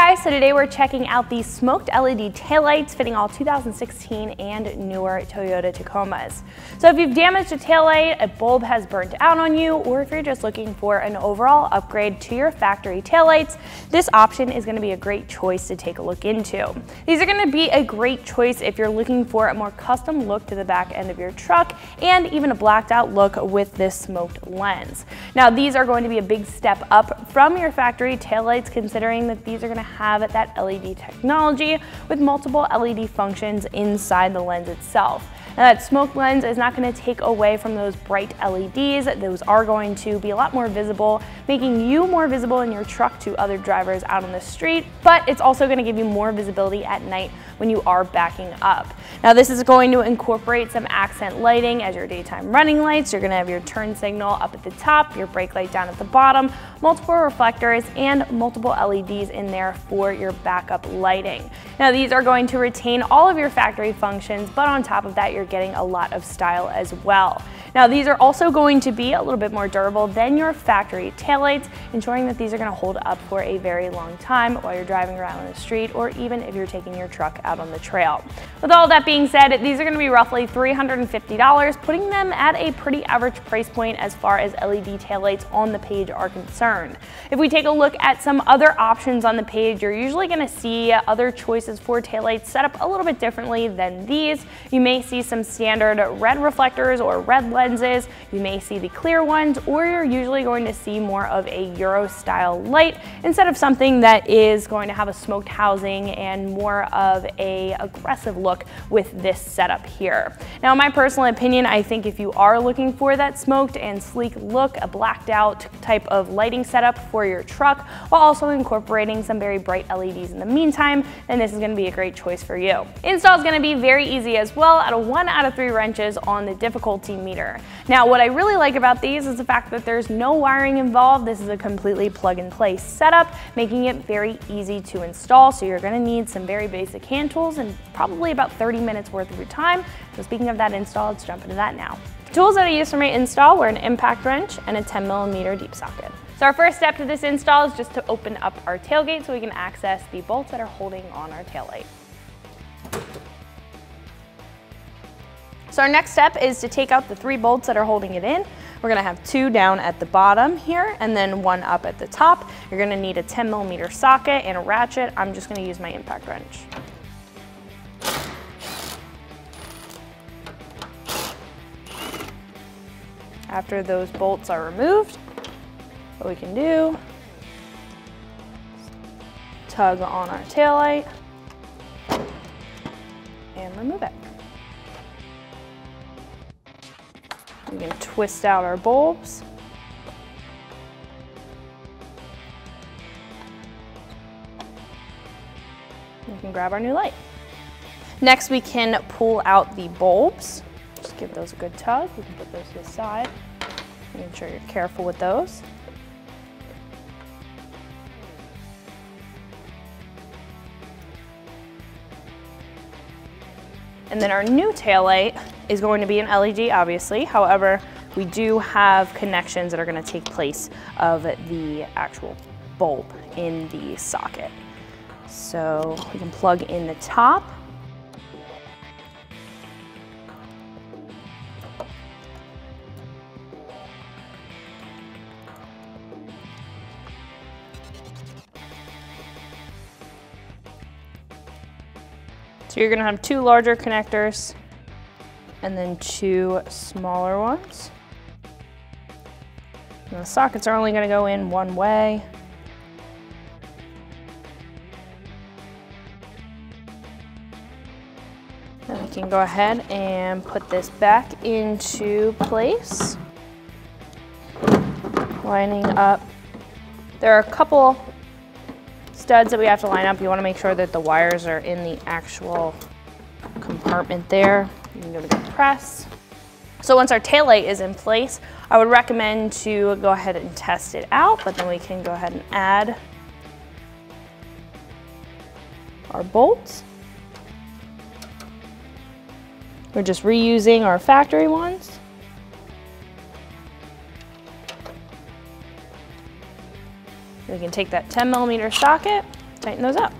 guys, so today we're checking out these smoked LED taillights fitting all 2016 and newer Toyota Tacomas. So if you've damaged a taillight, a bulb has burnt out on you, or if you're just looking for an overall upgrade to your factory taillights, this option is going to be a great choice to take a look into. These are going to be a great choice if you're looking for a more custom look to the back end of your truck and even a blacked out look with this smoked lens. Now these are going to be a big step up from your factory taillights, considering that these are going to have that LED technology with multiple LED functions inside the lens itself. Now that smoke lens is not going to take away from those bright LEDs. Those are going to be a lot more visible, making you more visible in your truck to other drivers out on the street, but it's also going to give you more visibility at night when you are backing up. Now this is going to incorporate some accent lighting as your daytime running lights. You're going to have your turn signal up at the top, your brake light down at the bottom, multiple reflectors, and multiple LEDs in there for your backup lighting. Now these are going to retain all of your factory functions, but on top of that you're getting a lot of style as well. Now these are also going to be a little bit more durable than your factory taillights, ensuring that these are going to hold up for a very long time while you're driving around the street, or even if you're taking your truck out on the trail. With all that being said, these are going to be roughly $350, putting them at a pretty average price point as far as LED taillights on the page are concerned. If we take a look at some other options on the page, you're usually going to see other choices for taillights set up a little bit differently than these. You may see some standard red reflectors or red lenses, you may see the clear ones, or you're usually going to see more of a Euro style light instead of something that is going to have a smoked housing and more of a aggressive look with this setup here. Now in my personal opinion, I think if you are looking for that smoked and sleek look, a blacked out type of lighting setup for your truck while also incorporating some very bright LEDs in the meantime, then this is going to be a great choice for you. Install is going to be very easy as well, at a 1 out of 3 wrenches on the difficulty meter. Now what I really like about these is the fact that there's no wiring involved. This is a completely plug and play setup, making it very easy to install. So you're going to need some very basic hand tools and probably about 30 minutes worth of your time. So speaking of that install, let's jump into that now. The tools that I used for my install were an impact wrench and a 10mm deep socket. So our first step to this install is just to open up our tailgate so we can access the bolts that are holding on our taillight. So our next step is to take out the 3 bolts that are holding it in. We're gonna have 2 down at the bottom here and then 1 up at the top. You're gonna need a 10mm socket and a ratchet. I'm just gonna use my impact wrench. After those bolts are removed, what we can do, tug on our taillight and remove it. We can twist out our bulbs. We can grab our new light. Next, we can pull out the bulbs. Just give those a good tug. We can put those to the side. Make sure you're careful with those. And then our new taillight is going to be an LED, obviously. However, we do have connections that are going to take place of the actual bulb in the socket. So we can plug in the top. So you're going to have 2 larger connectors and then 2 smaller ones. And the sockets are only going to go in one way. Then we can go ahead and put this back into place. Lining up. There are a couple studs that we have to line up. You want to make sure that the wires are in the actual compartment there. You can give it a good press. So once our taillight is in place, I would recommend to go ahead and test it out, but then we can go ahead and add our bolts. We're just reusing our factory ones. We can take that 10mm socket tighten those up.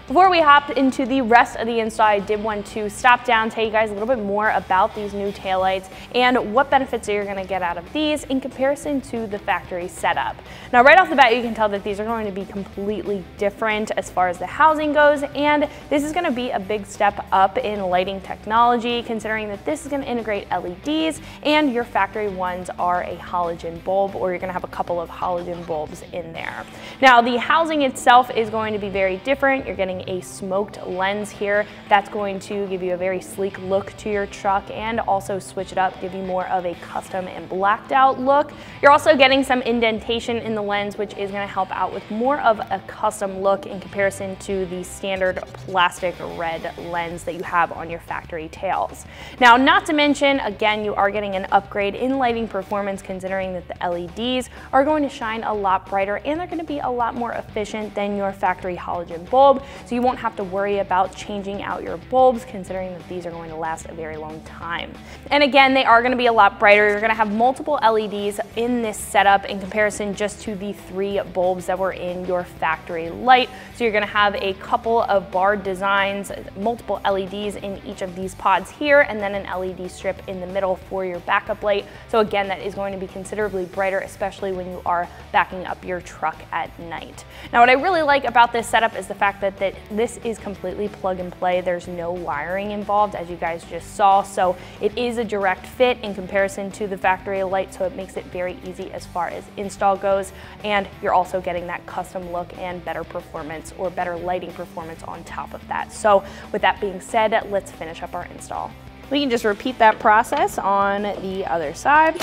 Before we hop into the rest of the install, I did want to stop down, tell you guys a little bit more about these new taillights and what benefits you're going to get out of these in comparison to the factory setup. Now, right off the bat, you can tell that these are going to be completely different as far as the housing goes, and this is going to be a big step up in lighting technology, considering that this is going to integrate LEDs and your factory ones are a halogen bulb, or you're going to have a couple of halogen bulbs in there. Now, the housing itself is going to be very different. You're getting a smoked lens here. That's going to give you a very sleek look to your truck and also switch it up, give you more of a custom and blacked out look. You're also getting some indentation in the lens, which is going to help out with more of a custom look in comparison to the standard plastic red lens that you have on your factory tails. Now, not to mention, again, you are getting an upgrade in lighting performance, considering that the LEDs are going to shine a lot brighter and they're going to be a lot more efficient than your factory halogen bulb. So you won't have to worry about changing out your bulbs, considering that these are going to last a very long time. And again, they are going to be a lot brighter. You're going to have multiple LEDs in this setup in comparison just to the 3 bulbs that were in your factory light. So you're going to have a couple of bar designs, multiple LEDs in each of these pods here, and then an LED strip in the middle for your backup light. So again, that is going to be considerably brighter, especially when you are backing up your truck at night. Now, what I really like about this setup is the fact that this is completely plug and play. There's no wiring involved, as you guys just saw, so it is a direct fit in comparison to the factory light, so it makes it very easy as far as install goes, and you're also getting that custom look and better performance, or better lighting performance on top of that. So with that being said, let's finish up our install. We can just repeat that process on the other side.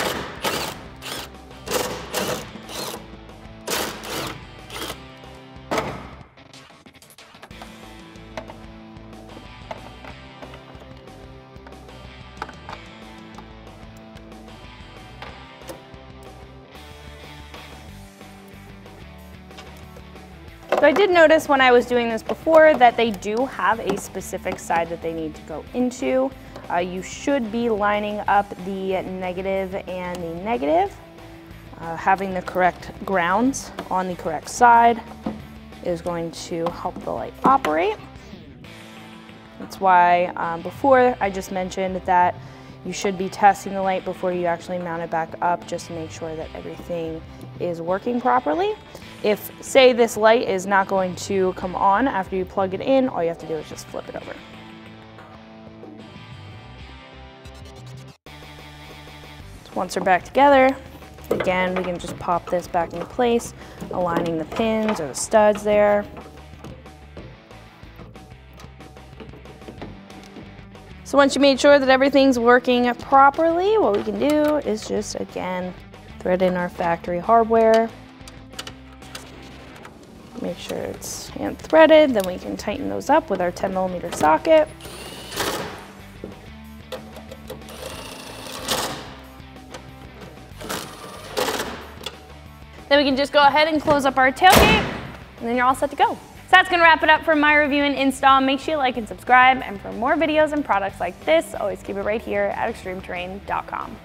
So I did notice when I was doing this before that they do have a specific side that they need to go into. You should be lining up the negative and the negative. Having the correct grounds on the correct side is going to help the light operate. That's why before I just mentioned that you should be testing the light before you actually mount it back up, just to make sure that everything is working properly. If, say, this light is not going to come on after you plug it in, all you have to do is just flip it over. So once they're back together, again, we can just pop this back into place, aligning the pins or the studs there. So once you made sure that everything's working properly, what we can do is just, again, thread in our factory hardware. Make sure it's hand threaded, then we can tighten those up with our 10mm socket. Then we can just go ahead and close up our tailgate, and then you're all set to go. So that's gonna wrap it up for my review and install. Make sure you like and subscribe, and for more videos and products like this, always keep it right here at ExtremeTerrain.com.